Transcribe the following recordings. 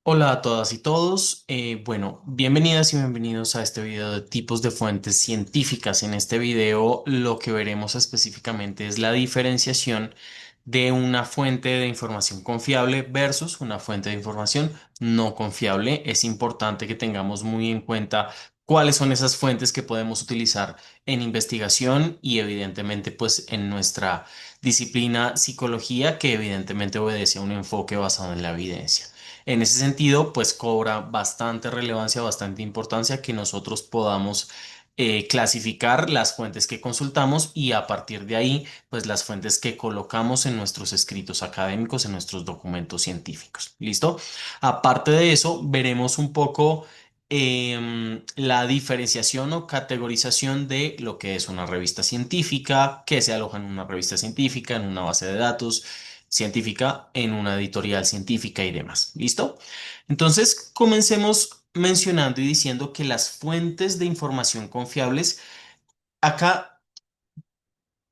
Hola a todas y todos. Bueno, bienvenidas y bienvenidos a este video de tipos de fuentes científicas. En este video lo que veremos específicamente es la diferenciación de una fuente de información confiable versus una fuente de información no confiable. Es importante que tengamos muy en cuenta cuáles son esas fuentes que podemos utilizar en investigación y evidentemente pues en nuestra disciplina psicología, que evidentemente obedece a un enfoque basado en la evidencia. En ese sentido, pues cobra bastante relevancia, bastante importancia que nosotros podamos clasificar las fuentes que consultamos y a partir de ahí, pues las fuentes que colocamos en nuestros escritos académicos, en nuestros documentos científicos. ¿Listo? Aparte de eso, veremos un poco la diferenciación o categorización de lo que es una revista científica, que se aloja en una revista científica, en una base de datos científica, en una editorial científica y demás. ¿Listo? Entonces, comencemos mencionando y diciendo que las fuentes de información confiables, acá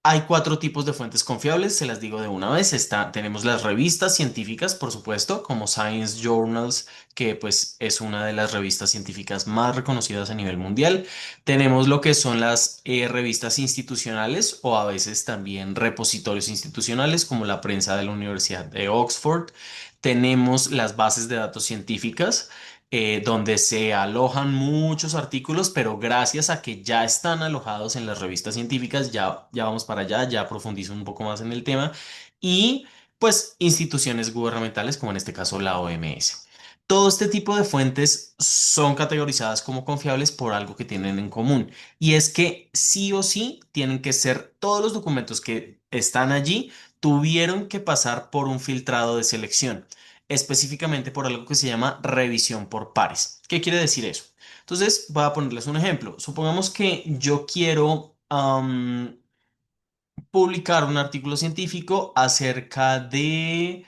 hay cuatro tipos de fuentes confiables, se las digo de una vez. Tenemos las revistas científicas, por supuesto, como Science Journals, que pues es una de las revistas científicas más reconocidas a nivel mundial. Tenemos lo que son las revistas institucionales o a veces también repositorios institucionales, como la prensa de la Universidad de Oxford. Tenemos las bases de datos científicas donde se alojan muchos artículos, pero gracias a que ya están alojados en las revistas científicas, ya vamos para allá, ya profundizo un poco más en el tema, y pues instituciones gubernamentales, como en este caso la OMS. Todo este tipo de fuentes son categorizadas como confiables por algo que tienen en común, y es que sí o sí tienen que ser todos los documentos que están allí, tuvieron que pasar por un filtrado de selección específicamente por algo que se llama revisión por pares. ¿Qué quiere decir eso? Entonces, voy a ponerles un ejemplo. Supongamos que yo quiero publicar un artículo científico acerca de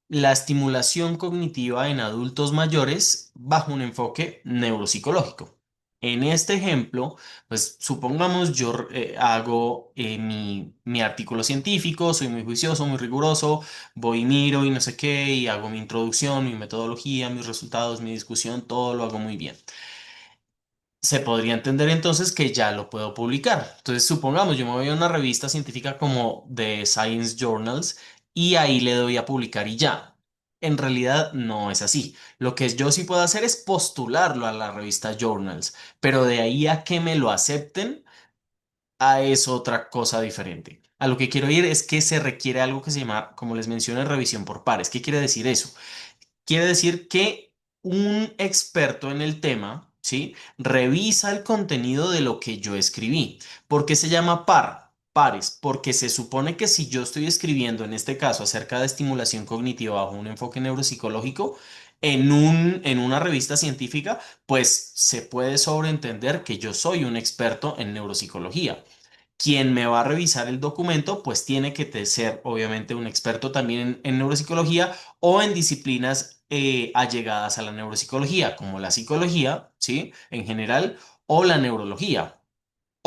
la estimulación cognitiva en adultos mayores bajo un enfoque neuropsicológico. En este ejemplo, pues supongamos yo hago mi artículo científico, soy muy juicioso, muy riguroso, voy y miro y no sé qué, y hago mi introducción, mi metodología, mis resultados, mi discusión, todo lo hago muy bien. Se podría entender entonces que ya lo puedo publicar. Entonces, supongamos, yo me voy a una revista científica como de Science Journals y ahí le doy a publicar y ya. En realidad no es así. Lo que yo sí puedo hacer es postularlo a la revista Journals, pero de ahí a que me lo acepten, es otra cosa diferente. A lo que quiero ir es que se requiere algo que se llama, como les mencioné, revisión por pares. ¿Qué quiere decir eso? Quiere decir que un experto en el tema, ¿sí? Revisa el contenido de lo que yo escribí. ¿Por qué se llama pares? Porque se supone que si yo estoy escribiendo, en este caso, acerca de estimulación cognitiva bajo un enfoque neuropsicológico, en una revista científica, pues se puede sobreentender que yo soy un experto en neuropsicología. Quien me va a revisar el documento, pues tiene que ser obviamente un experto también en neuropsicología o en disciplinas allegadas a la neuropsicología, como la psicología, ¿sí? En general, o la neurología,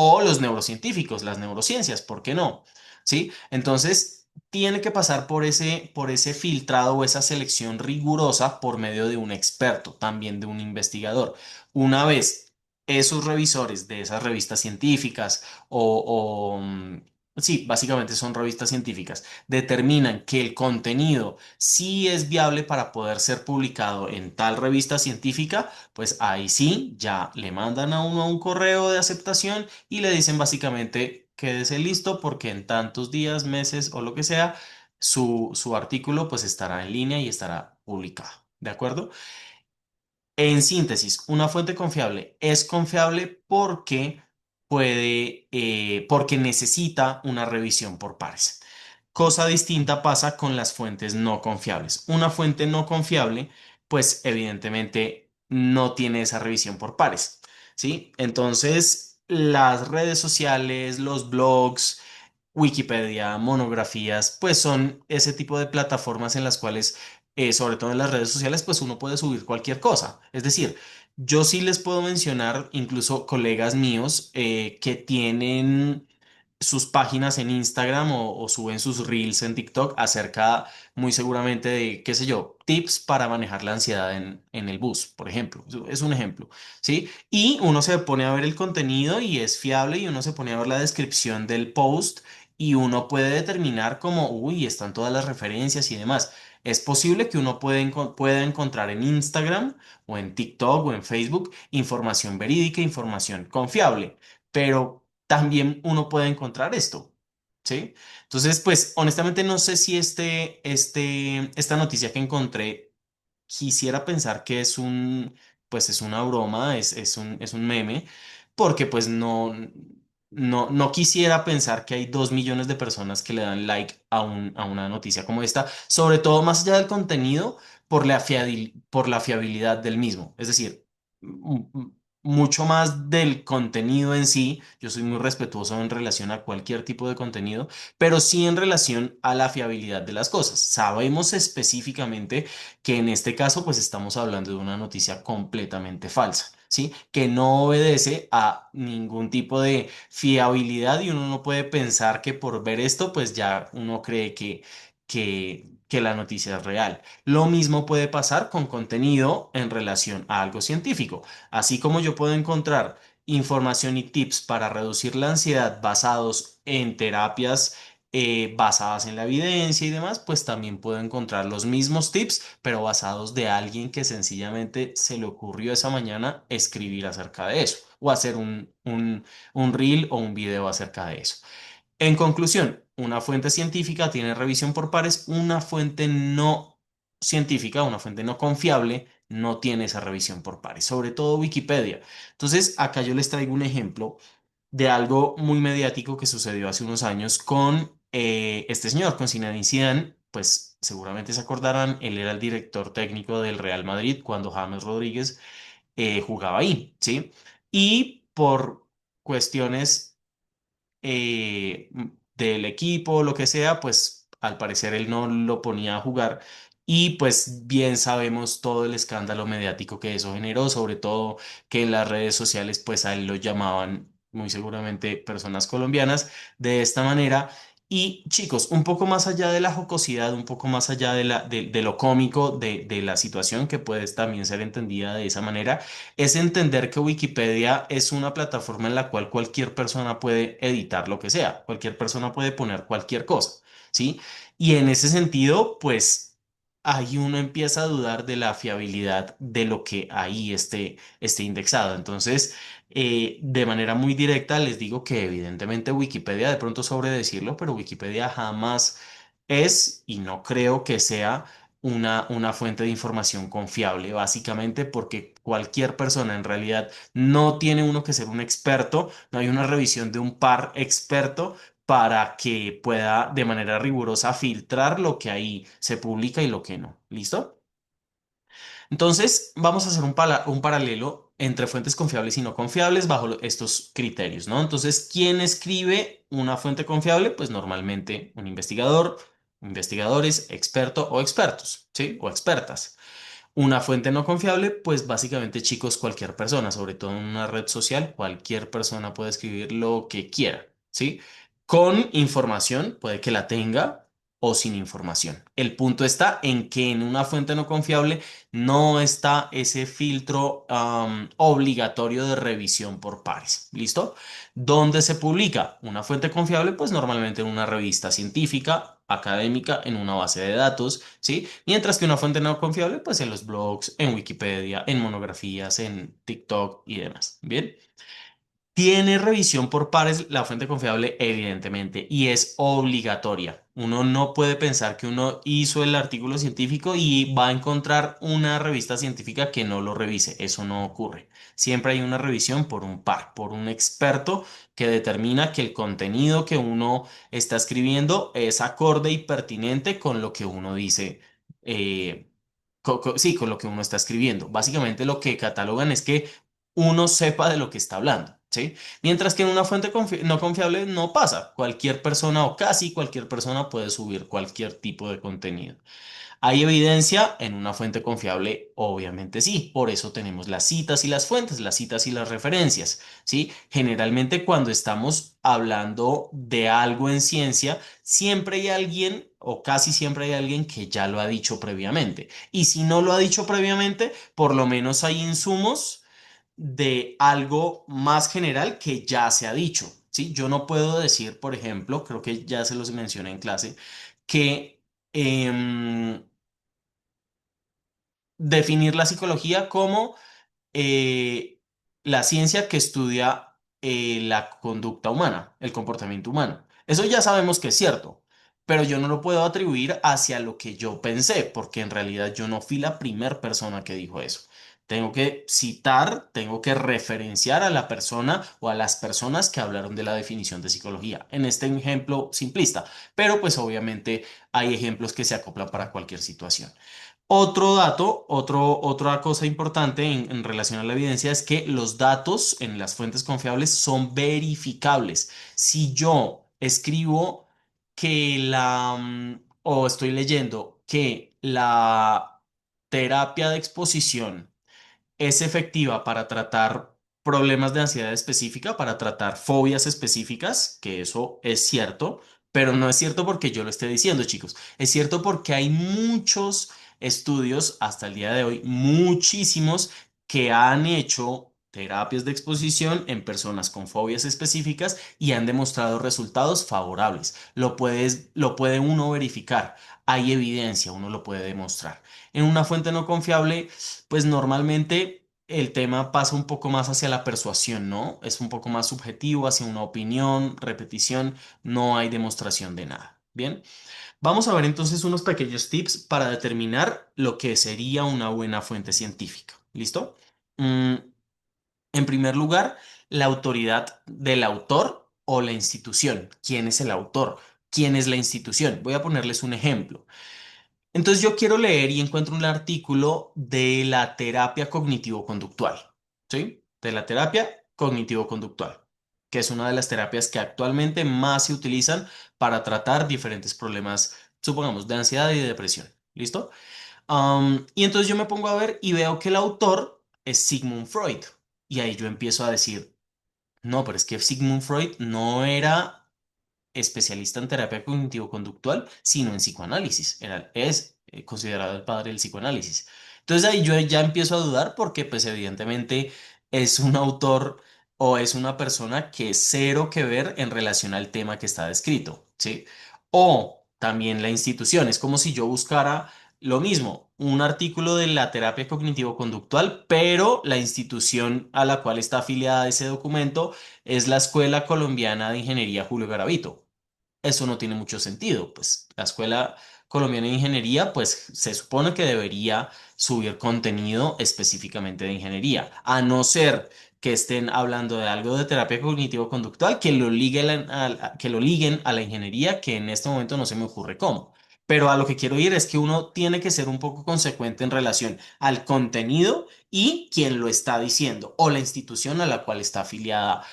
o los neurocientíficos, las neurociencias, ¿por qué no? ¿Sí? Entonces, tiene que pasar por ese filtrado o esa selección rigurosa por medio de un experto, también de un investigador. Una vez esos revisores de esas revistas científicas sí, básicamente son revistas científicas, determinan que el contenido sí es viable para poder ser publicado en tal revista científica, pues ahí sí, ya le mandan a uno un correo de aceptación y le dicen básicamente quédese listo porque en tantos días, meses o lo que sea, su artículo pues estará en línea y estará publicado. ¿De acuerdo? En síntesis, una fuente confiable es confiable porque porque necesita una revisión por pares. Cosa distinta pasa con las fuentes no confiables. Una fuente no confiable, pues evidentemente no tiene esa revisión por pares, ¿sí? Entonces, las redes sociales, los blogs, Wikipedia, monografías, pues son ese tipo de plataformas en las cuales, sobre todo en las redes sociales, pues uno puede subir cualquier cosa. Es decir, yo sí les puedo mencionar incluso colegas míos que tienen sus páginas en Instagram o suben sus reels en TikTok acerca muy seguramente de, qué sé yo, tips para manejar la ansiedad en el bus, por ejemplo. Es un ejemplo, ¿sí? Y uno se pone a ver el contenido y es fiable y uno se pone a ver la descripción del post y uno puede determinar como, uy, están todas las referencias y demás. Es posible que uno pueda encontrar en Instagram o en TikTok o en Facebook información verídica, información confiable, pero también uno puede encontrar esto, ¿sí? Entonces, pues honestamente no sé si esta noticia que encontré quisiera pensar que pues es una broma, es un meme, porque pues no quisiera pensar que hay 2 millones de personas que le dan like a una noticia como esta, sobre todo más allá del contenido, por la fiabilidad del mismo. Es decir, mucho más del contenido en sí. Yo soy muy respetuoso en relación a cualquier tipo de contenido, pero sí en relación a la fiabilidad de las cosas. Sabemos específicamente que en este caso pues estamos hablando de una noticia completamente falsa, ¿sí? Que no obedece a ningún tipo de fiabilidad y uno no puede pensar que por ver esto pues ya uno cree que la noticia es real. Lo mismo puede pasar con contenido en relación a algo científico. Así como yo puedo encontrar información y tips para reducir la ansiedad basados en terapias basadas en la evidencia y demás, pues también puedo encontrar los mismos tips, pero basados de alguien que sencillamente se le ocurrió esa mañana escribir acerca de eso o hacer un reel o un video acerca de eso. En conclusión, una fuente científica tiene revisión por pares, una fuente no científica, una fuente no confiable, no tiene esa revisión por pares, sobre todo Wikipedia. Entonces, acá yo les traigo un ejemplo de algo muy mediático que sucedió hace unos años con este señor, con Zinedine Zidane. Pues seguramente se acordarán, él era el director técnico del Real Madrid cuando James Rodríguez jugaba ahí, ¿sí? Y por cuestiones del equipo, lo que sea, pues al parecer él no lo ponía a jugar. Y pues bien sabemos todo el escándalo mediático que eso generó, sobre todo que en las redes sociales pues a él lo llamaban muy seguramente personas colombianas de esta manera. Y chicos, un poco más allá de la jocosidad, un poco más allá de lo cómico de la situación que puede también ser entendida de esa manera, es entender que Wikipedia es una plataforma en la cual cualquier persona puede editar lo que sea, cualquier persona puede poner cualquier cosa, ¿sí? Y en ese sentido, pues ahí uno empieza a dudar de la fiabilidad de lo que ahí esté indexado. Entonces, de manera muy directa les digo que evidentemente Wikipedia, de pronto sobre decirlo, pero Wikipedia jamás es y no creo que sea una fuente de información confiable, básicamente porque cualquier persona en realidad no tiene uno que ser un experto, no hay una revisión de un par experto para que pueda de manera rigurosa filtrar lo que ahí se publica y lo que no. ¿Listo? Entonces, vamos a hacer un paralelo entre fuentes confiables y no confiables bajo estos criterios, ¿no? Entonces, ¿quién escribe una fuente confiable? Pues normalmente un investigador, investigadores, experto o expertos, ¿sí? O expertas. Una fuente no confiable, pues básicamente chicos, cualquier persona, sobre todo en una red social, cualquier persona puede escribir lo que quiera, ¿sí? Con información, puede que la tenga o sin información. El punto está en que en una fuente no confiable no está ese filtro obligatorio de revisión por pares, ¿listo? ¿Dónde se publica? Una fuente confiable, pues normalmente en una revista científica, académica, en una base de datos, ¿sí? Mientras que una fuente no confiable, pues en los blogs, en Wikipedia, en monografías, en TikTok y demás. Bien. Tiene revisión por pares la fuente confiable, evidentemente, y es obligatoria. Uno no puede pensar que uno hizo el artículo científico y va a encontrar una revista científica que no lo revise. Eso no ocurre. Siempre hay una revisión por un par, por un experto que determina que el contenido que uno está escribiendo es acorde y pertinente con lo que uno dice. Sí, con lo que uno está escribiendo. Básicamente lo que catalogan es que uno sepa de lo que está hablando. ¿sí? Mientras que en una fuente no confiable no pasa. Cualquier persona o casi cualquier persona puede subir cualquier tipo de contenido. ¿Hay evidencia en una fuente confiable? Obviamente sí. Por eso tenemos las citas y las fuentes, las citas y las referencias, ¿sí? Generalmente cuando estamos hablando de algo en ciencia, siempre hay alguien o casi siempre hay alguien que ya lo ha dicho previamente. Y si no lo ha dicho previamente, por lo menos hay insumos de algo más general que ya se ha dicho, ¿sí? Yo no puedo decir, por ejemplo, creo que ya se los mencioné en clase, que definir la psicología como eh, la ciencia que estudia la conducta humana, el comportamiento humano. Eso ya sabemos que es cierto, pero yo no lo puedo atribuir hacia lo que yo pensé, porque en realidad yo no fui la primera persona que dijo eso. Tengo que citar, tengo que referenciar a la persona o a las personas que hablaron de la definición de psicología, en este ejemplo simplista, pero pues obviamente hay ejemplos que se acoplan para cualquier situación. Otro dato, otra cosa importante en relación a la evidencia es que los datos en las fuentes confiables son verificables. Si yo escribo o estoy leyendo que la terapia de exposición es efectiva para tratar problemas de ansiedad específica, para tratar fobias específicas, que eso es cierto, pero no es cierto porque yo lo esté diciendo, chicos. Es cierto porque hay muchos estudios hasta el día de hoy, muchísimos, que han hecho terapias de exposición en personas con fobias específicas y han demostrado resultados favorables. Lo puede uno verificar. Hay evidencia, uno lo puede demostrar. En una fuente no confiable pues normalmente el tema pasa un poco más hacia la persuasión, ¿no? Es un poco más subjetivo, hacia una opinión, repetición, no hay demostración de nada. Bien, vamos a ver entonces unos pequeños tips para determinar lo que sería una buena fuente científica. ¿Listo? Mm, en primer lugar, la autoridad del autor o la institución. ¿Quién es el autor? ¿Quién es la institución? Voy a ponerles un ejemplo. Entonces yo quiero leer y encuentro un artículo de la terapia cognitivo-conductual, ¿sí? De la terapia cognitivo-conductual, que es una de las terapias que actualmente más se utilizan para tratar diferentes problemas, supongamos, de ansiedad y de depresión. ¿Listo? Y entonces yo me pongo a ver y veo que el autor es Sigmund Freud. Y ahí yo empiezo a decir, no, pero es que Sigmund Freud no era especialista en terapia cognitivo-conductual, sino en psicoanálisis. Es considerado el padre del psicoanálisis. Entonces ahí yo ya empiezo a dudar porque pues evidentemente es un autor o es una persona que cero que ver en relación al tema que está descrito, ¿sí? O también la institución. Es como si yo buscara lo mismo, un artículo de la terapia cognitivo-conductual, pero la institución a la cual está afiliada ese documento es la Escuela Colombiana de Ingeniería Julio Garavito. Eso no tiene mucho sentido, pues la Escuela Colombiana de Ingeniería, pues se supone que debería subir contenido específicamente de ingeniería, a no ser que estén hablando de algo de terapia cognitivo-conductual que lo que lo liguen a la ingeniería, que en este momento no se me ocurre cómo. Pero a lo que quiero ir es que uno tiene que ser un poco consecuente en relación al contenido y quien lo está diciendo o la institución a la cual está afiliado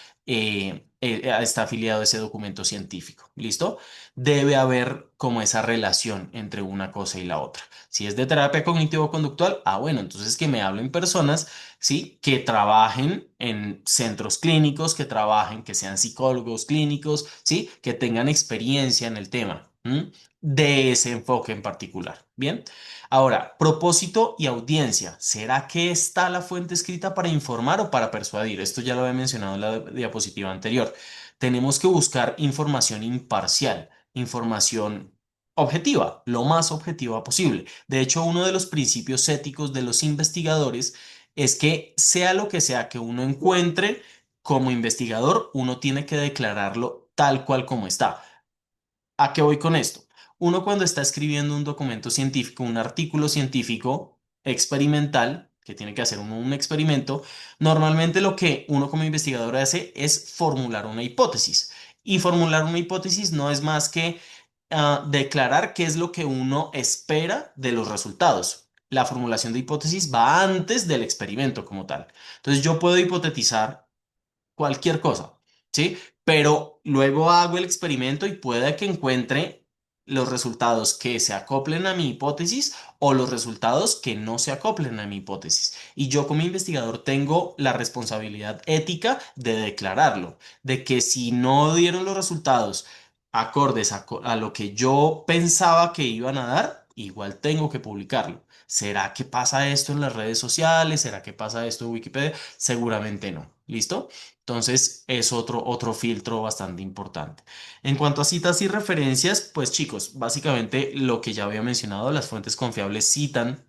ese documento científico. ¿Listo? Debe haber como esa relación entre una cosa y la otra. Si es de terapia cognitivo-conductual, bueno, entonces que me hablen personas, ¿sí? Que trabajen en centros clínicos, que trabajen, que sean psicólogos clínicos, ¿sí? Que tengan experiencia en el tema. De ese enfoque en particular. Bien. Ahora, propósito y audiencia. ¿Será que está la fuente escrita para informar o para persuadir? Esto ya lo había mencionado en la diapositiva anterior. Tenemos que buscar información imparcial, información objetiva, lo más objetiva posible. De hecho, uno de los principios éticos de los investigadores es que sea lo que sea que uno encuentre como investigador, uno tiene que declararlo tal cual como está. ¿A qué voy con esto? Uno cuando está escribiendo un documento científico, un artículo científico experimental, que tiene que hacer un experimento, normalmente lo que uno como investigador hace es formular una hipótesis. Y formular una hipótesis no es más que declarar qué es lo que uno espera de los resultados. La formulación de hipótesis va antes del experimento como tal. Entonces yo puedo hipotetizar cualquier cosa, ¿sí? Pero luego hago el experimento y puede que encuentre los resultados que se acoplen a mi hipótesis o los resultados que no se acoplen a mi hipótesis. Y yo como investigador tengo la responsabilidad ética de declararlo, de que si no dieron los resultados acordes a lo que yo pensaba que iban a dar, igual tengo que publicarlo. ¿Será que pasa esto en las redes sociales? ¿Será que pasa esto en Wikipedia? Seguramente no. ¿Listo? Entonces es otro filtro bastante importante. En cuanto a citas y referencias, pues chicos, básicamente lo que ya había mencionado, las fuentes confiables citan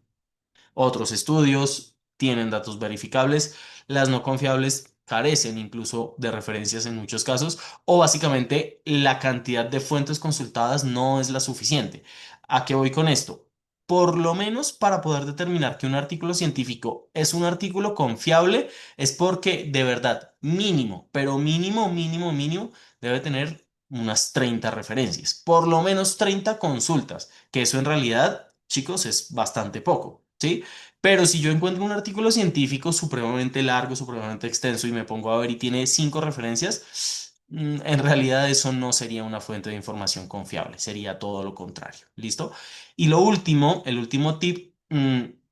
otros estudios, tienen datos verificables, las no confiables carecen incluso de referencias en muchos casos, o básicamente la cantidad de fuentes consultadas no es la suficiente. ¿A qué voy con esto? Por lo menos para poder determinar que un artículo científico es un artículo confiable, es porque de verdad, mínimo, pero mínimo, mínimo, mínimo, debe tener unas 30 referencias, por lo menos 30 consultas, que eso en realidad, chicos, es bastante poco, ¿sí? Pero si yo encuentro un artículo científico supremamente largo, supremamente extenso y me pongo a ver y tiene 5 referencias, en realidad eso no sería una fuente de información confiable, sería todo lo contrario. ¿Listo? Y lo último, el último tip,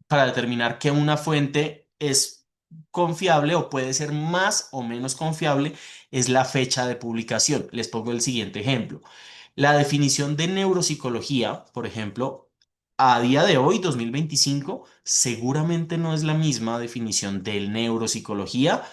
para determinar que una fuente es confiable o puede ser más o menos confiable, es la fecha de publicación. Les pongo el siguiente ejemplo. La definición de neuropsicología, por ejemplo, a día de hoy, 2025, seguramente no es la misma definición de neuropsicología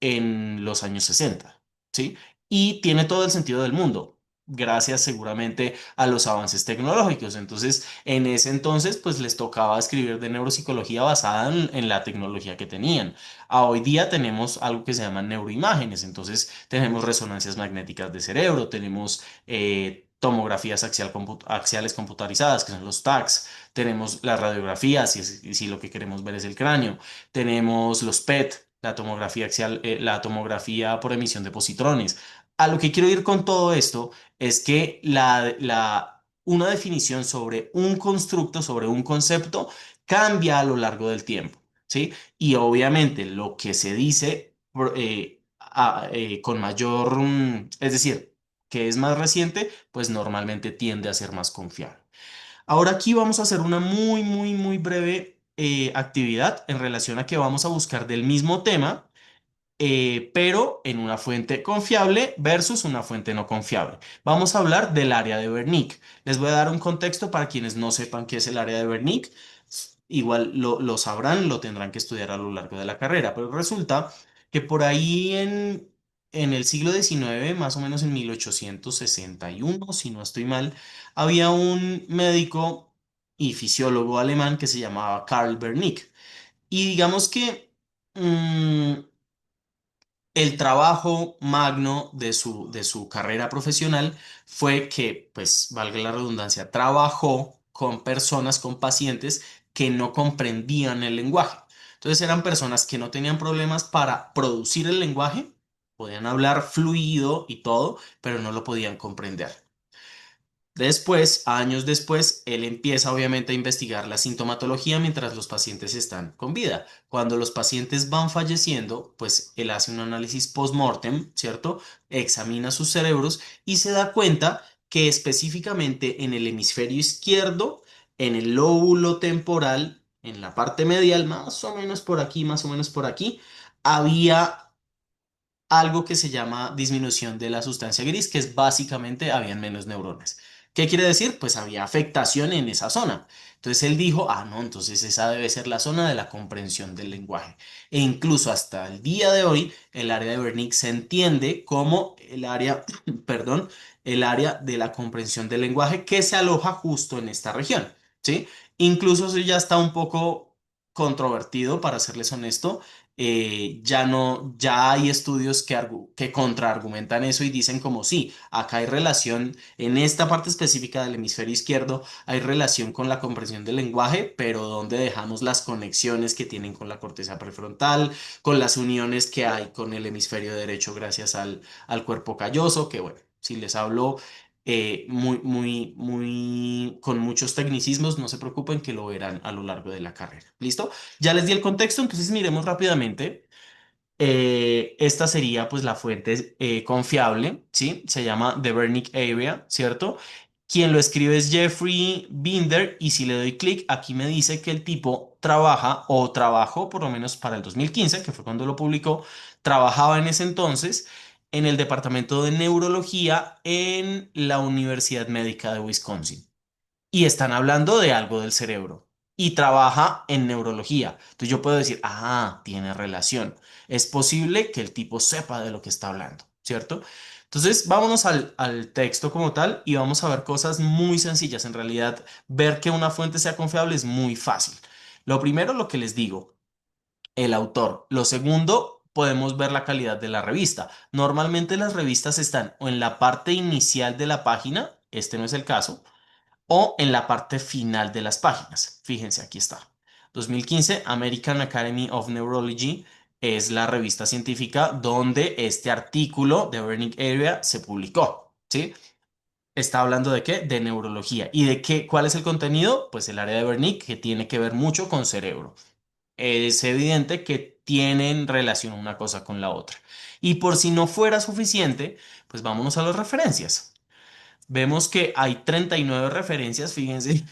en los años 60, ¿sí? Y tiene todo el sentido del mundo, gracias seguramente a los avances tecnológicos. Entonces, en ese entonces, pues les tocaba escribir de neuropsicología basada en la tecnología que tenían. A hoy día tenemos algo que se llama neuroimágenes, entonces tenemos resonancias magnéticas de cerebro, tenemos tomografías axiales computarizadas, que son los TACs, tenemos las radiografías, si lo que queremos ver es el cráneo, tenemos los PET, la tomografía axial, la tomografía por emisión de positrones. A lo que quiero ir con todo esto es que una definición sobre un constructo, sobre un concepto, cambia a lo largo del tiempo, ¿sí? Y obviamente lo que se dice con mayor, es decir, que es más reciente, pues normalmente tiende a ser más confiable. Ahora aquí vamos a hacer una muy, muy, muy breve actividad en relación a que vamos a buscar del mismo tema, pero en una fuente confiable versus una fuente no confiable. Vamos a hablar del área de Wernicke. Les voy a dar un contexto para quienes no sepan qué es el área de Wernicke. Igual lo sabrán, lo tendrán que estudiar a lo largo de la carrera, pero resulta que por ahí en el siglo XIX, más o menos en 1861, si no estoy mal, había un médico y fisiólogo alemán que se llamaba Karl Wernicke. Y digamos que el trabajo magno de su carrera profesional fue que, pues, valga la redundancia, trabajó con personas, con pacientes que no comprendían el lenguaje. Entonces eran personas que no tenían problemas para producir el lenguaje, podían hablar fluido y todo, pero no lo podían comprender. Después, años después, él empieza obviamente a investigar la sintomatología mientras los pacientes están con vida. Cuando los pacientes van falleciendo, pues él hace un análisis post-mortem, ¿cierto? Examina sus cerebros y se da cuenta que específicamente en el hemisferio izquierdo, en el lóbulo temporal, en la parte medial, más o menos por aquí, más o menos por aquí, había algo que se llama disminución de la sustancia gris, que es básicamente habían menos neuronas. ¿Qué quiere decir? Pues había afectación en esa zona. Entonces él dijo, ah, no, entonces esa debe ser la zona de la comprensión del lenguaje. E incluso hasta el día de hoy, el área de Wernicke se entiende como el área, perdón, el área de la comprensión del lenguaje que se aloja justo en esta región, ¿sí? Incluso eso ya está un poco controvertido, para serles honesto. Ya no, ya hay estudios que contraargumentan eso y dicen como sí, acá hay relación en esta parte específica del hemisferio izquierdo, hay relación con la comprensión del lenguaje, pero donde dejamos las conexiones que tienen con la corteza prefrontal, con las uniones que hay con el hemisferio derecho gracias al cuerpo calloso, que bueno, si les hablo muy, muy, muy, con muchos tecnicismos, no se preocupen que lo verán a lo largo de la carrera. ¿Listo? Ya les di el contexto, entonces miremos rápidamente. Esta sería pues la fuente confiable, ¿sí? Se llama The Bernick Area, ¿cierto? Quien lo escribe es Jeffrey Binder y si le doy clic aquí me dice que el tipo trabaja o trabajó por lo menos para el 2015, que fue cuando lo publicó, trabajaba en ese entonces en el departamento de neurología en la Universidad Médica de Wisconsin y están hablando de algo del cerebro y trabaja en neurología. Entonces yo puedo decir, ah, tiene relación. Es posible que el tipo sepa de lo que está hablando, ¿cierto? Entonces vámonos al texto como tal y vamos a ver cosas muy sencillas. En realidad, ver que una fuente sea confiable es muy fácil. Lo primero, lo que les digo, el autor. Lo segundo, podemos ver la calidad de la revista. Normalmente las revistas están o en la parte inicial de la página, este no es el caso, o en la parte final de las páginas. Fíjense, aquí está. 2015, American Academy of Neurology es la revista científica donde este artículo de Burning Area se publicó, ¿sí? Está hablando de qué? De neurología. ¿Y de qué? ¿Cuál es el contenido? Pues el área de Wernicke que tiene que ver mucho con cerebro. Es evidente que tienen relación una cosa con la otra. Y por si no fuera suficiente, pues vámonos a las referencias. Vemos que hay 39 referencias, fíjense,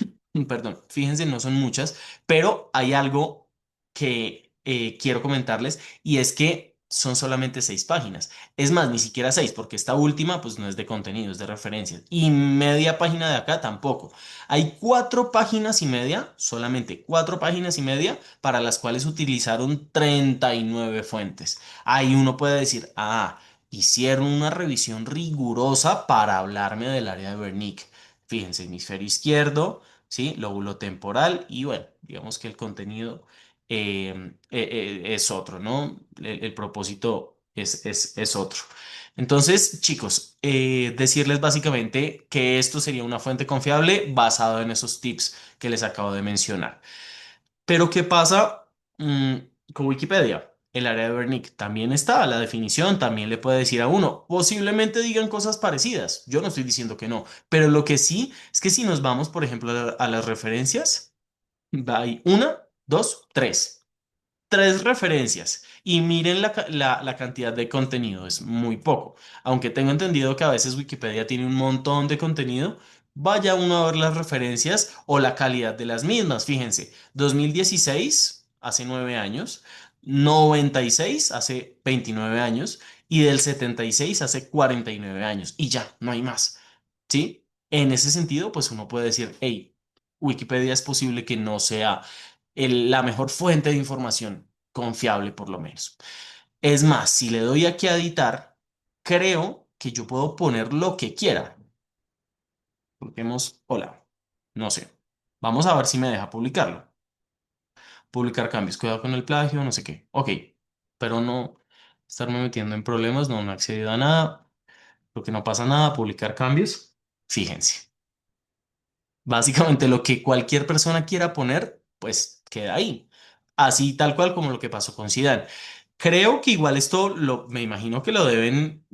perdón, fíjense, no son muchas, pero hay algo que quiero comentarles y es que son solamente 6 páginas. Es más, ni siquiera 6, porque esta última pues no es de contenido, es de referencias. Y media página de acá tampoco. Hay 4 páginas y media, solamente 4 páginas y media, para las cuales utilizaron 39 fuentes. Ahí uno puede decir, ah, hicieron una revisión rigurosa para hablarme del área de Wernicke. Fíjense, hemisferio izquierdo, ¿sí? Lóbulo temporal y bueno, digamos que el contenido es otro, ¿no? El propósito es otro. Entonces, chicos, decirles básicamente que esto sería una fuente confiable basado en esos tips que les acabo de mencionar. Pero ¿qué pasa mm, con Wikipedia? El área de Wernicke también está, la definición también le puede decir a uno, posiblemente digan cosas parecidas, yo no estoy diciendo que no, pero lo que sí es que si nos vamos, por ejemplo, a las referencias, hay una, dos, tres referencias y miren la cantidad de contenido, es muy poco. Aunque tengo entendido que a veces Wikipedia tiene un montón de contenido, vaya uno a ver las referencias o la calidad de las mismas. Fíjense, 2016, hace 9 años, 96 hace 29 años y del 76 hace 49 años y ya, no hay más. ¿Sí? En ese sentido, pues uno puede decir, hey, Wikipedia es posible que no sea la mejor fuente de información confiable, por lo menos. Es más, si le doy aquí a editar, creo que yo puedo poner lo que quiera. Coloquemos, hola, no sé. Vamos a ver si me deja publicarlo. Publicar cambios, cuidado con el plagio, no sé qué. Ok, pero no estarme metiendo en problemas, no, no he accedido a nada, porque no pasa nada, publicar cambios. Fíjense. Básicamente lo que cualquier persona quiera poner, pues queda ahí. Así tal cual como lo que pasó con Zidane. Creo que igual esto me imagino que lo deben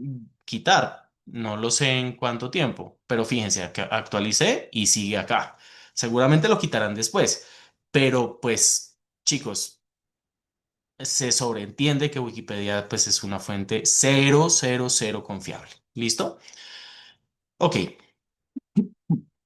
quitar. No lo sé en cuánto tiempo, pero fíjense, que actualicé y sigue acá. Seguramente lo quitarán después, pero pues chicos, se sobreentiende que Wikipedia pues es una fuente cero, cero, cero confiable. ¿Listo? Ok.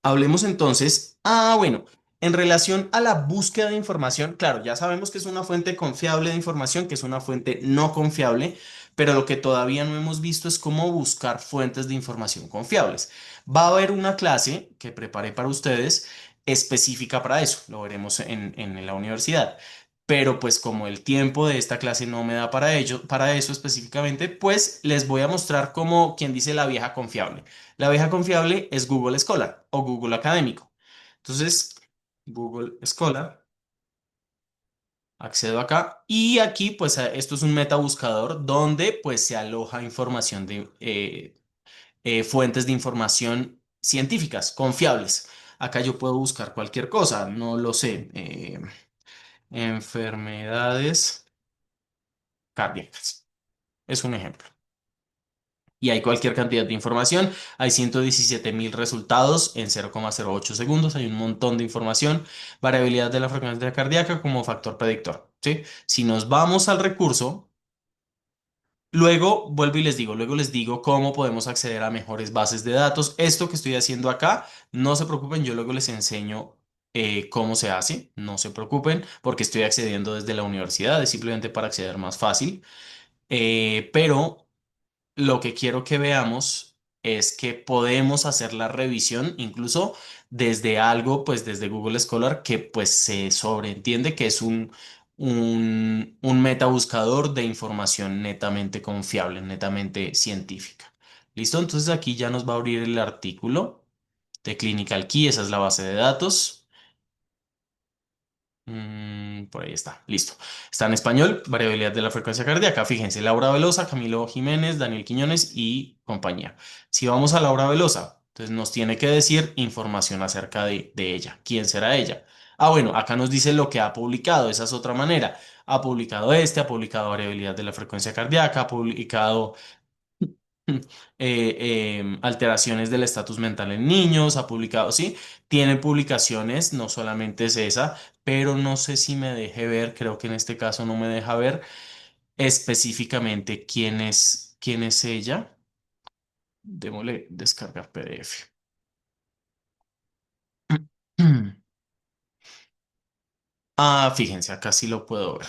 Hablemos entonces, bueno, en relación a la búsqueda de información, claro, ya sabemos que es una fuente confiable de información, que es una fuente no confiable, pero lo que todavía no hemos visto es cómo buscar fuentes de información confiables. Va a haber una clase que preparé para ustedes específica para eso, lo veremos en la universidad. Pero pues como el tiempo de esta clase no me da para ello, para eso específicamente, pues les voy a mostrar cómo quien dice la vieja confiable. La vieja confiable es Google Scholar o Google Académico. Entonces, Google Scholar, accedo acá y aquí pues esto es un metabuscador donde pues se aloja información de fuentes de información científicas, confiables. Acá yo puedo buscar cualquier cosa, no lo sé, enfermedades cardíacas. Es un ejemplo. Y hay cualquier cantidad de información. Hay 117.000 resultados en 0,08 segundos. Hay un montón de información. Variabilidad de la frecuencia cardíaca como factor predictor. ¿Sí? Si nos vamos al recurso, Luego vuelvo y les digo, luego les digo cómo podemos acceder a mejores bases de datos. Esto que estoy haciendo acá, no se preocupen, yo luego les enseño cómo se hace, no se preocupen, porque estoy accediendo desde la universidad, es simplemente para acceder más fácil. Pero lo que quiero que veamos es que podemos hacer la revisión incluso desde algo, pues desde Google Scholar, que pues se sobreentiende que es un metabuscador de información netamente confiable, netamente científica. ¿Listo? Entonces aquí ya nos va a abrir el artículo de Clinical Key, esa es la base de datos. Por ahí está, listo. Está en español, variabilidad de la frecuencia cardíaca. Fíjense, Laura Velosa, Camilo Jiménez, Daniel Quiñones y compañía. Si vamos a Laura Velosa, entonces nos tiene que decir información acerca de ella. ¿Quién será ella? Ah, bueno, acá nos dice lo que ha publicado, esa es otra manera. Ha publicado ha publicado variabilidad de la frecuencia cardíaca, ha publicado alteraciones del estatus mental en niños, ha publicado, sí, tiene publicaciones, no solamente es esa, pero no sé si me deje ver, creo que en este caso no me deja ver específicamente quién es ella. Démosle descargar PDF. Ah, fíjense, acá sí lo puedo ver.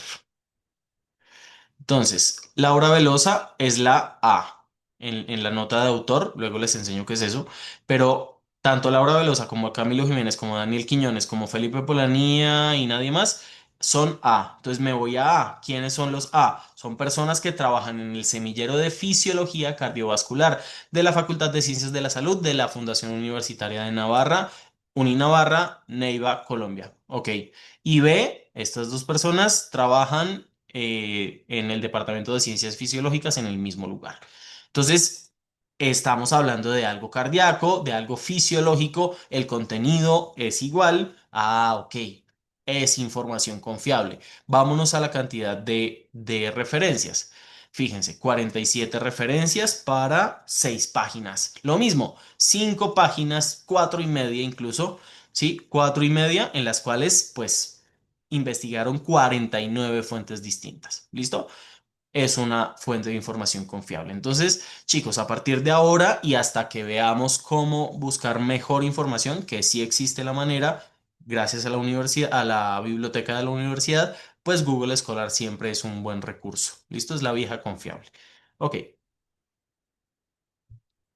Entonces, Laura Velosa es la A en la nota de autor, luego les enseño qué es eso, pero tanto Laura Velosa como Camilo Jiménez, como Daniel Quiñones, como Felipe Polanía y nadie más son A. Entonces me voy a A. ¿Quiénes son los A? Son personas que trabajan en el semillero de fisiología cardiovascular de la Facultad de Ciencias de la Salud de la Fundación Universitaria de Navarra, Uninavarra, Neiva, Colombia. Ok. Y B, estas dos personas trabajan en el Departamento de Ciencias Fisiológicas en el mismo lugar. Entonces, estamos hablando de algo cardíaco, de algo fisiológico, el contenido es igual. Ah, ok, es información confiable. Vámonos a la cantidad de referencias. Fíjense, 47 referencias para 6 páginas. Lo mismo, 5 páginas, 4 y media incluso, ¿sí? 4 y media en las cuales, pues, investigaron 49 fuentes distintas. ¿Listo? Es una fuente de información confiable. Entonces, chicos, a partir de ahora y hasta que veamos cómo buscar mejor información, que sí existe la manera, gracias a la universidad, a la biblioteca de la universidad, pues Google Scholar siempre es un buen recurso. ¿Listo? Es la vieja confiable. Ok,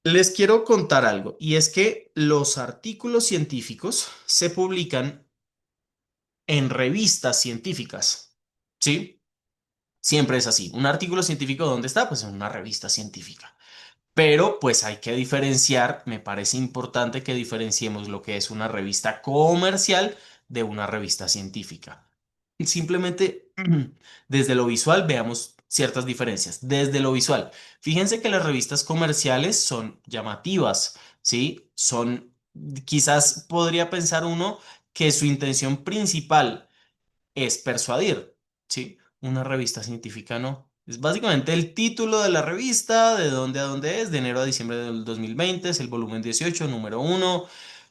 les quiero contar algo, y es que los artículos científicos se publican en revistas científicas. ¿Sí? Siempre es así. Un artículo científico, ¿dónde está? Pues en una revista científica. Pero pues hay que diferenciar, me parece importante que diferenciemos lo que es una revista comercial de una revista científica. Simplemente desde lo visual veamos ciertas diferencias. Desde lo visual, fíjense que las revistas comerciales son llamativas, ¿sí? Son, quizás podría pensar uno que su intención principal es persuadir, ¿sí? Una revista científica no. Es básicamente el título de la revista, de dónde a dónde es, de enero a diciembre del 2020, es el volumen 18, número uno,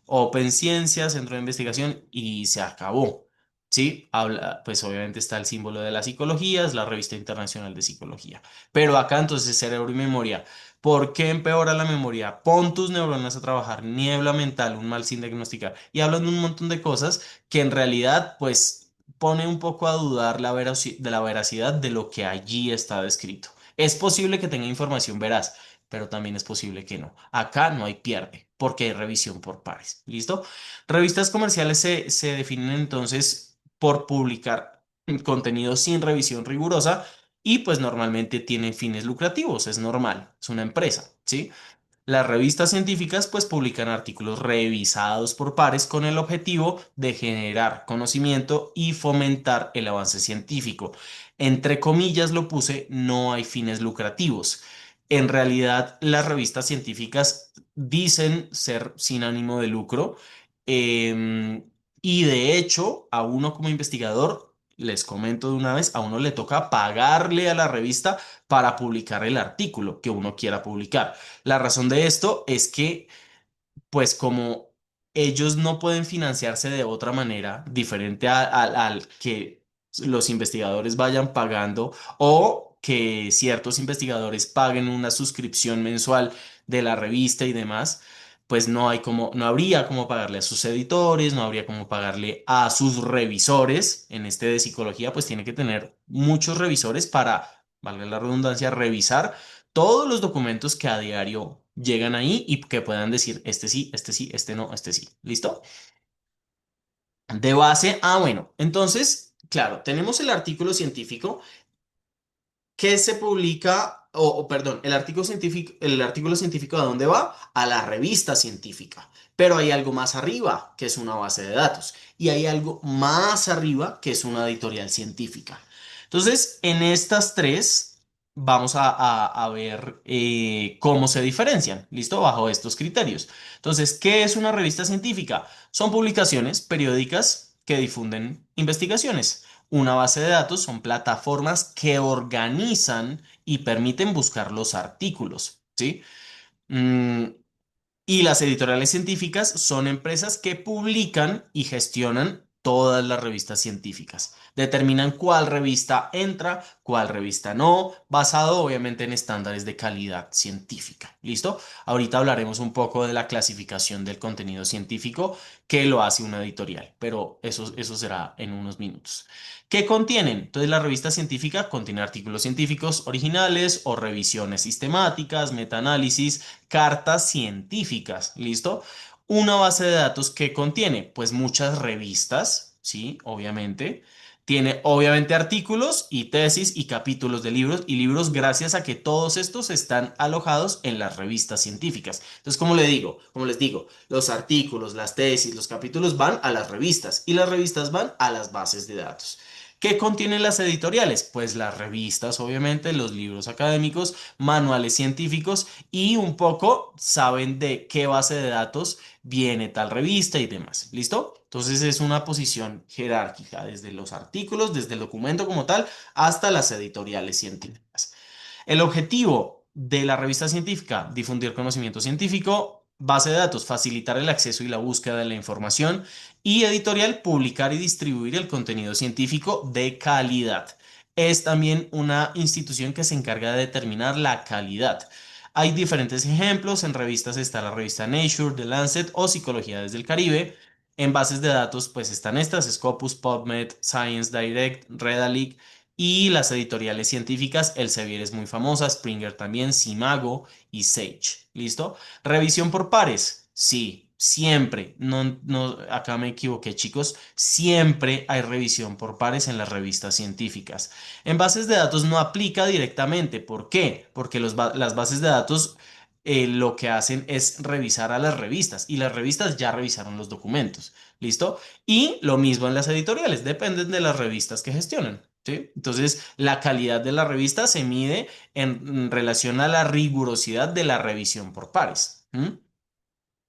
Open Ciencia, Centro de Investigación, y se acabó. ¿Sí? Habla, pues obviamente está el símbolo de la psicología, es la revista internacional de psicología. Pero acá entonces cerebro y memoria. ¿Por qué empeora la memoria? Pon tus neuronas a trabajar, niebla mental, un mal sin diagnosticar. Y hablan de un montón de cosas que en realidad, pues pone un poco a dudar de la veracidad de lo que allí está descrito. Es posible que tenga información veraz, pero también es posible que no. Acá no hay pierde, porque hay revisión por pares. ¿Listo? Revistas comerciales se definen entonces por publicar contenido sin revisión rigurosa y pues normalmente tienen fines lucrativos, es normal, es una empresa, ¿sí? Las revistas científicas pues publican artículos revisados por pares con el objetivo de generar conocimiento y fomentar el avance científico. Entre comillas lo puse, no hay fines lucrativos. En realidad, las revistas científicas dicen ser sin ánimo de lucro, em, y de hecho, a uno como investigador, les comento de una vez, a uno le toca pagarle a la revista para publicar el artículo que uno quiera publicar. La razón de esto es que, pues como ellos no pueden financiarse de otra manera diferente al que los investigadores vayan pagando o que ciertos investigadores paguen una suscripción mensual de la revista y demás, pues no habría como pagarle a sus editores, no habría como pagarle a sus revisores. En este de psicología, pues tiene que tener muchos revisores para, valga la redundancia, revisar todos los documentos que a diario llegan ahí y que puedan decir, este sí, este no, este sí. ¿Listo? De base, bueno, entonces, claro, tenemos el artículo científico que se publica, perdón, el artículo científico ¿a dónde va? A la revista científica. Pero hay algo más arriba, que es una base de datos. Y hay algo más arriba, que es una editorial científica. Entonces, en estas tres vamos a ver cómo se diferencian, ¿listo? Bajo estos criterios. Entonces, ¿qué es una revista científica? Son publicaciones periódicas que difunden investigaciones. Una base de datos son plataformas que organizan y permiten buscar los artículos, ¿sí? Mm, y las editoriales científicas son empresas que publican y gestionan todas las revistas científicas. Determinan cuál revista entra, cuál revista no, basado obviamente en estándares de calidad científica. ¿Listo? Ahorita hablaremos un poco de la clasificación del contenido científico que lo hace una editorial, pero eso será en unos minutos. ¿Qué contienen? Entonces, la revista científica contiene artículos científicos originales o revisiones sistemáticas, metaanálisis, cartas científicas, ¿listo? Una base de datos que contiene, pues muchas revistas, ¿sí? Obviamente. Tiene obviamente artículos y tesis y capítulos de libros y libros gracias a que todos estos están alojados en las revistas científicas. Entonces, como les digo, los artículos, las tesis, los capítulos van a las revistas y las revistas van a las bases de datos. ¿Qué contienen las editoriales? Pues las revistas, obviamente, los libros académicos, manuales científicos y un poco saben de qué base de datos viene tal revista y demás. ¿Listo? Entonces es una posición jerárquica desde los artículos, desde el documento como tal, hasta las editoriales científicas. El objetivo de la revista científica, difundir conocimiento científico, base de datos, facilitar el acceso y la búsqueda de la información y editorial, publicar y distribuir el contenido científico de calidad. Es también una institución que se encarga de determinar la calidad. Hay diferentes ejemplos, en revistas está la revista Nature, The Lancet o Psicología desde el Caribe. En bases de datos pues están estas, Scopus, PubMed, Science Direct, Redalyc y las editoriales científicas, Elsevier es muy famosa, Springer también, Simago y Sage. ¿Listo? Revisión por pares. Sí, siempre. No, no, acá me equivoqué, chicos. Siempre hay revisión por pares en las revistas científicas. En bases de datos no aplica directamente. ¿Por qué? Porque las bases de datos lo que hacen es revisar a las revistas y las revistas ya revisaron los documentos. ¿Listo? Y lo mismo en las editoriales, dependen de las revistas que gestionan. ¿Sí? Entonces, la calidad de la revista se mide en relación a la rigurosidad de la revisión por pares. ¿M?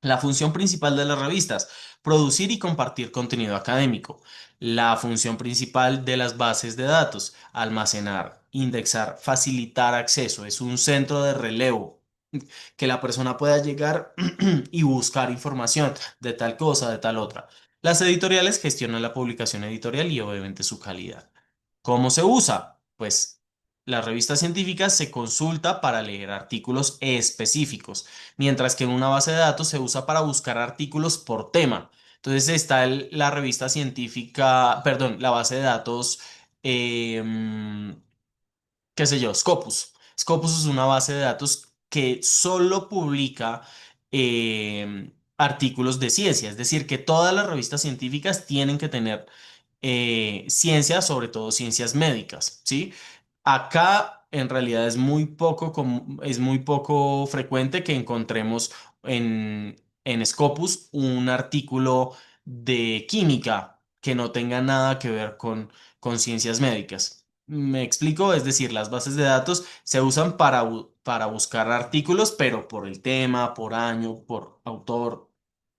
La función principal de las revistas, producir y compartir contenido académico. La función principal de las bases de datos, almacenar, indexar, facilitar acceso. Es un centro de relevo que la persona pueda llegar y buscar información de tal cosa, de tal otra. Las editoriales gestionan la publicación editorial y obviamente su calidad. ¿Cómo se usa? Pues las revistas científicas se consulta para leer artículos específicos, mientras que en una base de datos se usa para buscar artículos por tema. Entonces está la revista científica, perdón, la base de datos, em, qué sé yo, Scopus. Scopus es una base de datos que solo publica artículos de ciencia, es decir, que todas las revistas científicas tienen que tener ciencias, sobre todo ciencias médicas, ¿sí? Acá en realidad es muy poco frecuente que encontremos en Scopus un artículo de química que no tenga nada que ver con ciencias médicas. ¿Me explico? Es decir, las bases de datos se usan para buscar artículos, pero por el tema, por año, por autor,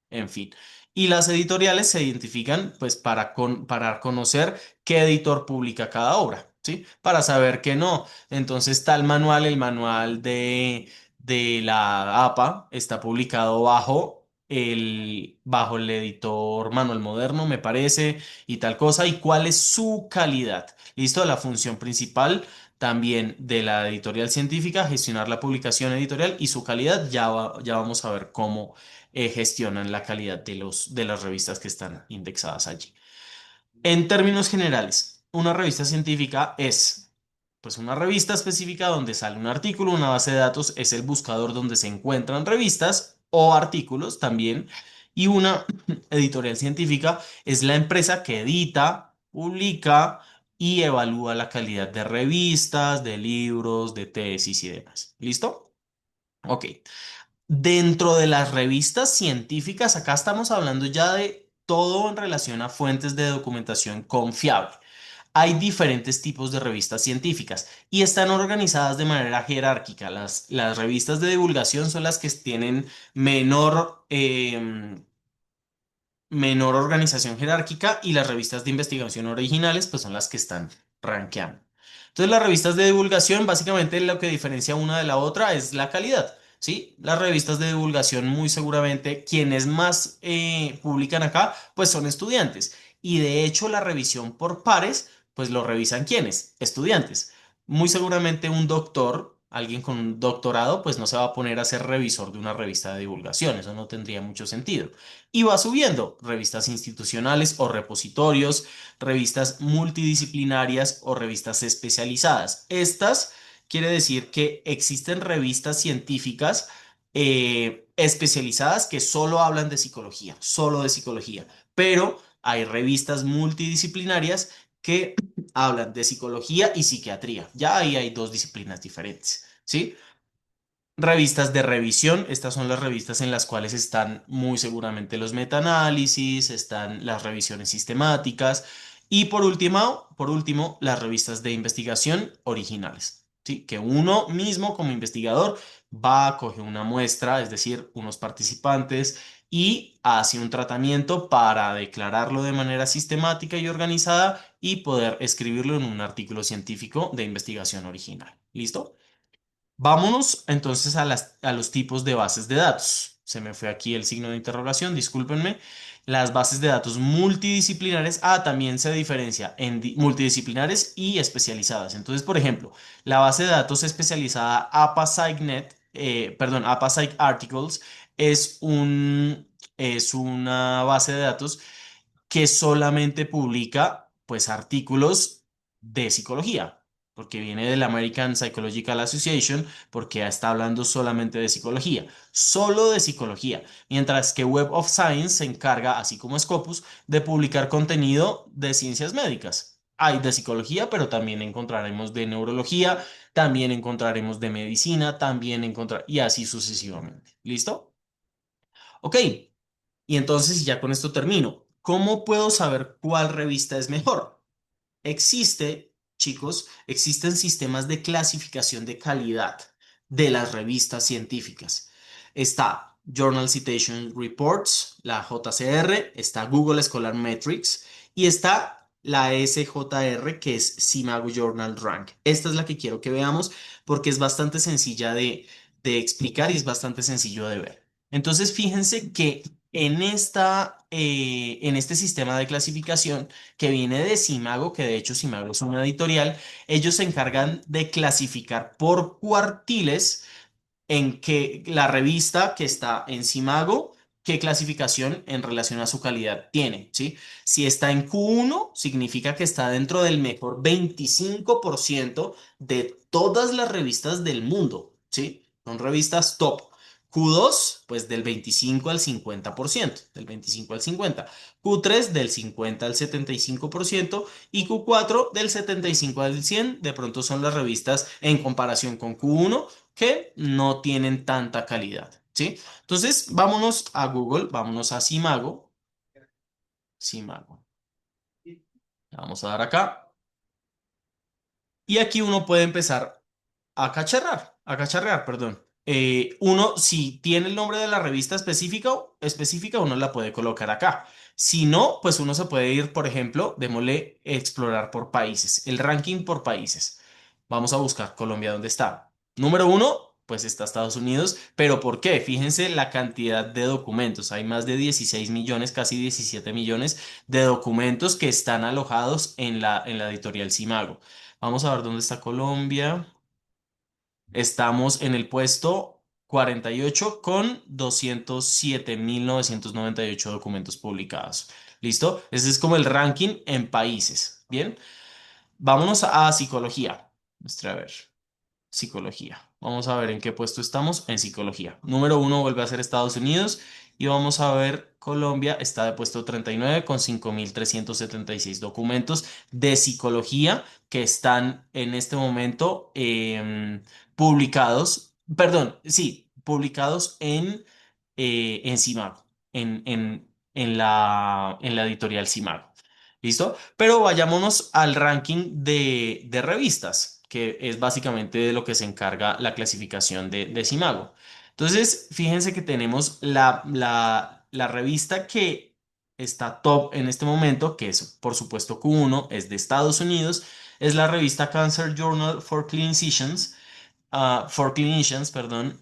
en fin. Y las editoriales se identifican pues para conocer qué editor publica cada obra, ¿sí? Para saber que no. Entonces tal manual, el manual de la APA está publicado bajo el editor Manual Moderno, me parece, y tal cosa, y cuál es su calidad. ¿Listo? La función principal también de la editorial científica, gestionar la publicación editorial y su calidad. Ya vamos a ver cómo gestionan la calidad de las revistas que están indexadas allí. En términos generales, una revista científica es pues una revista específica donde sale un artículo, una base de datos es el buscador donde se encuentran revistas o artículos también, y una editorial científica es la empresa que edita, publica y evalúa la calidad de revistas, de libros, de tesis y demás. ¿Listo? Ok. Dentro de las revistas científicas, acá estamos hablando ya de todo en relación a fuentes de documentación confiable. Hay diferentes tipos de revistas científicas y están organizadas de manera jerárquica. Las revistas de divulgación son las que tienen menor organización jerárquica, y las revistas de investigación originales pues son las que están rankeando. Entonces las revistas de divulgación básicamente lo que diferencia una de la otra es la calidad, ¿sí? Las revistas de divulgación muy seguramente quienes más publican acá pues son estudiantes, y de hecho la revisión por pares pues lo revisan ¿quiénes? Estudiantes. Muy seguramente un doctor, alguien con un doctorado pues no se va a poner a ser revisor de una revista de divulgación, eso no tendría mucho sentido, y va subiendo revistas institucionales o repositorios, revistas multidisciplinarias o revistas especializadas. Estas quiere decir que existen revistas científicas especializadas que solo hablan de psicología, solo de psicología, pero hay revistas multidisciplinarias que hablan de psicología y psiquiatría. Ya ahí hay dos disciplinas diferentes, ¿sí? Revistas de revisión, estas son las revistas en las cuales están muy seguramente los metaanálisis, están las revisiones sistemáticas y por último, las revistas de investigación originales, ¿sí? Que uno mismo como investigador va, coge una muestra, es decir, unos participantes, y hace un tratamiento para declararlo de manera sistemática y organizada y poder escribirlo en un artículo científico de investigación original. ¿Listo? Vámonos entonces a los tipos de bases de datos. Se me fue aquí el signo de interrogación, discúlpenme. Las bases de datos multidisciplinares, también se diferencia en multidisciplinares y especializadas. Entonces, por ejemplo, la base de datos especializada APA-SciNet, perdón, APA-Psych Articles, es una base de datos que solamente publica pues artículos de psicología, porque viene del American Psychological Association, porque está hablando solamente de psicología, solo de psicología, mientras que Web of Science se encarga, así como Scopus, de publicar contenido de ciencias médicas. Hay de psicología, pero también encontraremos de neurología, también encontraremos de medicina, y así sucesivamente. ¿Listo? Ok, y entonces ya con esto termino. ¿Cómo puedo saber cuál revista es mejor? Existen sistemas de clasificación de calidad de las revistas científicas. Está Journal Citation Reports, la JCR, está Google Scholar Metrics y está la SJR, que es Simago Journal Rank. Esta es la que quiero que veamos porque es bastante sencilla de explicar y es bastante sencillo de ver. Entonces, fíjense que en este sistema de clasificación que viene de Simago, que de hecho Simago es una editorial, ellos se encargan de clasificar por cuartiles en que la revista que está en Simago, qué clasificación en relación a su calidad tiene, ¿sí? Si está en Q1, significa que está dentro del mejor 25% de todas las revistas del mundo, ¿sí? Son revistas top. Q2, pues del 25 al 50%, del 25 al 50. Q3 del 50 al 75% y Q4 del 75 al 100. De pronto son las revistas en comparación con Q1 que no tienen tanta calidad, ¿sí? Entonces, vámonos a Google, vámonos a Simago. Simago. Vamos a dar acá. Y aquí uno puede empezar a cacharrear, perdón. Uno, si tiene el nombre de la revista específica, uno la puede colocar acá. Si no, pues uno se puede ir, por ejemplo, démosle explorar por países, el ranking por países. Vamos a buscar Colombia, ¿dónde está? Número uno, pues está Estados Unidos. ¿Pero por qué? Fíjense la cantidad de documentos. Hay más de 16 millones, casi 17 millones de documentos que están alojados en la editorial Simago. Vamos a ver dónde está Colombia. Estamos en el puesto 48 con 207.998 documentos publicados. ¿Listo? Ese es como el ranking en países. Bien, vámonos a psicología. Muestra a ver. Psicología. Vamos a ver en qué puesto estamos en psicología. Número uno vuelve a ser Estados Unidos y vamos a ver Colombia está de puesto 39 con 5.376 documentos de psicología que están en este momento publicados, perdón, sí, publicados en Simago, en la editorial Simago. ¿Listo? Pero vayámonos al ranking de revistas, que es básicamente de lo que se encarga la clasificación de Simago. Entonces, fíjense que tenemos la revista que está top en este momento, que es por supuesto Q1, es de Estados Unidos, es la revista Cancer Journal for Clinicians, for Clinicians, perdón,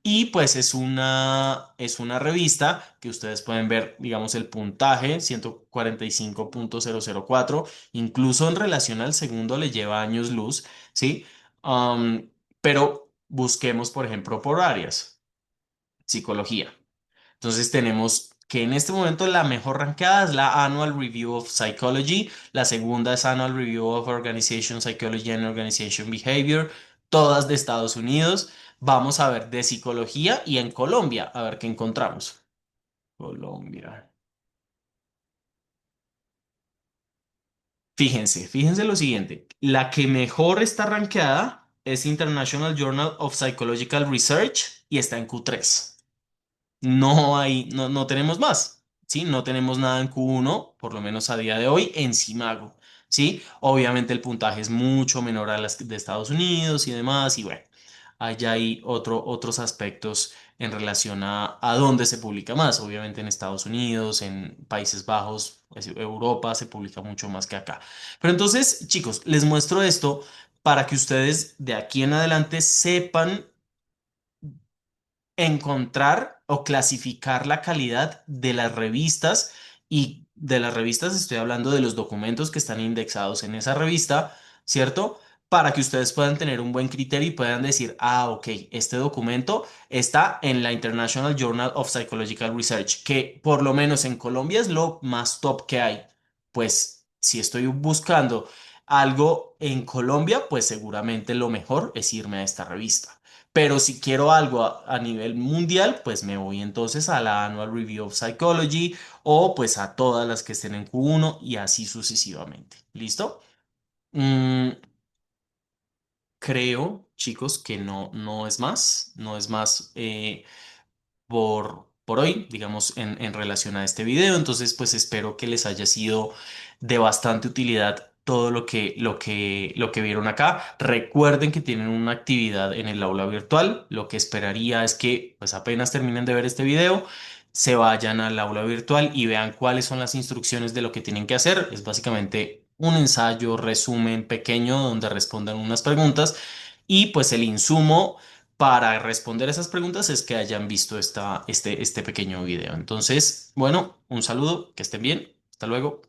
y pues es una revista que ustedes pueden ver, digamos, el puntaje 145.004, incluso en relación al segundo le lleva años luz, ¿sí? Pero busquemos, por ejemplo, por áreas, psicología. Entonces tenemos que en este momento la mejor rankeada es la Annual Review of Psychology, la segunda es Annual Review of Organization Psychology and Organization Behavior, todas de Estados Unidos. Vamos a ver de psicología y en Colombia, a ver qué encontramos. Colombia. Fíjense lo siguiente. La que mejor está rankeada es International Journal of Psychological Research y está en Q3. No tenemos más, ¿sí? No tenemos nada en Q1, por lo menos a día de hoy, en Simago, ¿sí? Obviamente el puntaje es mucho menor a las de Estados Unidos y demás, y bueno, allá hay otros aspectos en relación a dónde se publica más. Obviamente en Estados Unidos, en Países Bajos, pues, Europa se publica mucho más que acá. Pero entonces, chicos, les muestro esto para que ustedes de aquí en adelante sepan encontrar o clasificar la calidad de las revistas y de las revistas estoy hablando de los documentos que están indexados en esa revista, ¿cierto? Para que ustedes puedan tener un buen criterio y puedan decir, ok, este documento está en la International Journal of Psychological Research, que por lo menos en Colombia es lo más top que hay. Pues si estoy buscando algo en Colombia, pues seguramente lo mejor es irme a esta revista. Pero si quiero algo a nivel mundial, pues me voy entonces a la Annual Review of Psychology o pues a todas las que estén en Q1 y así sucesivamente. ¿Listo? Mm, creo, chicos, que no es más, no es más. Por hoy, digamos, en relación a este video. Entonces, pues espero que les haya sido de bastante utilidad todo lo que vieron acá. Recuerden que tienen una actividad en el aula virtual. Lo que esperaría es que, pues apenas terminen de ver este video, se vayan al aula virtual y vean cuáles son las instrucciones de lo que tienen que hacer. Es básicamente un ensayo, resumen pequeño donde respondan unas preguntas y pues el insumo para responder esas preguntas es que hayan visto este pequeño video. Entonces, bueno, un saludo, que estén bien. Hasta luego.